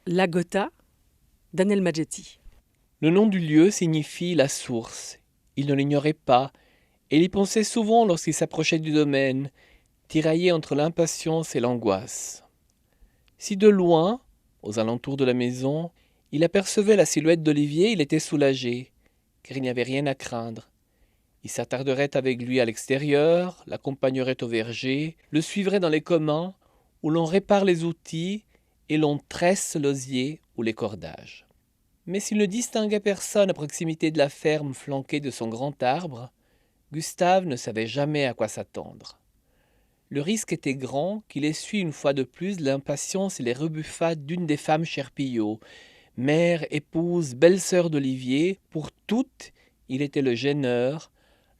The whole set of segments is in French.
La Gotha d'Anel Madjeti. Le nom du lieu signifie la source. Il ne l'ignorait pas, et il y pensait souvent lorsqu'il s'approchait du domaine, tiraillé entre l'impatience et l'angoisse. Si de loin, aux alentours de la maison, il apercevait la silhouette d'Olivier, il était soulagé, car il n'y avait rien à craindre. Il s'attarderait avec lui à l'extérieur, l'accompagnerait au verger, le suivrait dans les communs, où l'on répare les outils et l'on tresse l'osier ou les cordages. Mais s'il ne distinguait personne à proximité de la ferme flanquée de son grand arbre, Gustave ne savait jamais à quoi s'attendre. Le risque était grand qu'il essuie une fois de plus l'impatience et les rebuffades d'une des femmes Cherpillot, mère, épouse, belle-sœur d'Olivier. Pour toutes, il était le gêneur,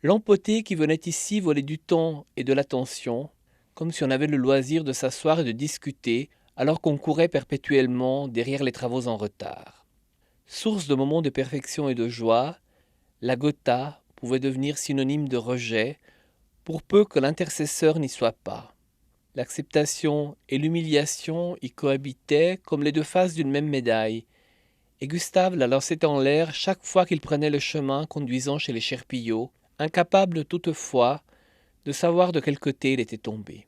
l'empoté qui venait ici voler du temps et de l'attention, comme si on avait le loisir de s'asseoir et de discuter, alors qu'on courait perpétuellement derrière les travaux en retard. Source de moments de perfection et de joie, la Gotha pouvait devenir synonyme de rejet, pour peu que l'intercesseur n'y soit pas. L'acceptation et l'humiliation y cohabitaient comme les deux faces d'une même médaille, et Gustave la lançait en l'air chaque fois qu'il prenait le chemin conduisant chez les Cherpillot, incapable toutefois de savoir de quel côté il était tombé.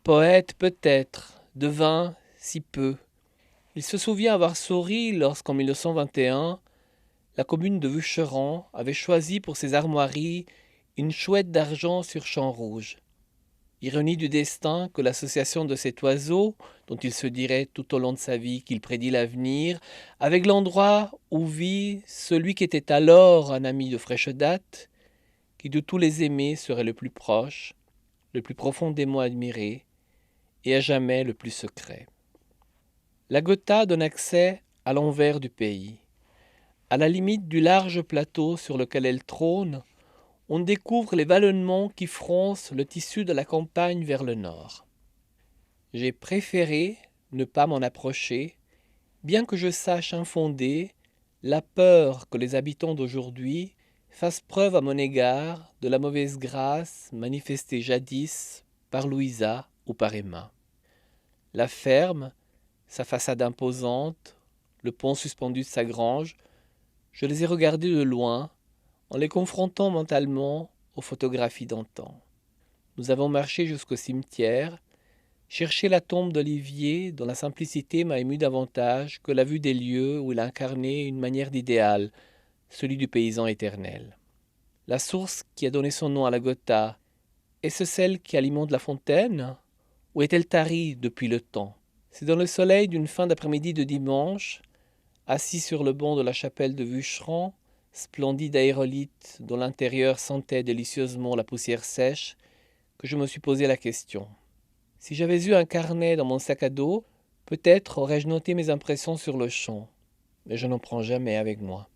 Poète peut-être, devin si peu. Il se souvient avoir souri lorsqu'en 1921, la commune de Vucheran avait choisi pour ses armoiries une chouette d'argent sur champ rouge. Ironie du destin que l'association de cet oiseau, dont il se dirait tout au long de sa vie qu'il prédit l'avenir, avec l'endroit où vit celui qui était alors un ami de fraîche date, qui de tous les aimés serait le plus proche, le plus profondément admiré, et à jamais le plus secret. La Gotha donne accès à l'envers du pays. À la limite du large plateau sur lequel elle trône, on découvre les vallonnements qui froncent le tissu de la campagne vers le nord. J'ai préféré ne pas m'en approcher, bien que je sache infonder la peur que les habitants d'aujourd'hui fassent preuve à mon égard de la mauvaise grâce manifestée jadis par Louisa ou par Emma. La ferme, sa façade imposante, le pont suspendu de sa grange, je les ai regardés de loin, en les confrontant mentalement aux photographies d'antan. Nous avons marché jusqu'au cimetière, cherché la tombe d'Olivier dont la simplicité m'a ému davantage que la vue des lieux où il incarnait une manière d'idéal, celui du paysan éternel. La source qui a donné son nom à la Gotha, est-ce celle qui alimente la fontaine, ou est-elle tarie depuis le temps? C'est dans le soleil d'une fin d'après-midi de dimanche, assis sur le banc de la chapelle de Vucheran, splendide aérolite dont l'intérieur sentait délicieusement la poussière sèche, que je me suis posé la question. Si j'avais eu un carnet dans mon sac à dos, peut-être aurais-je noté mes impressions sur le champ, mais je n'en prends jamais avec moi.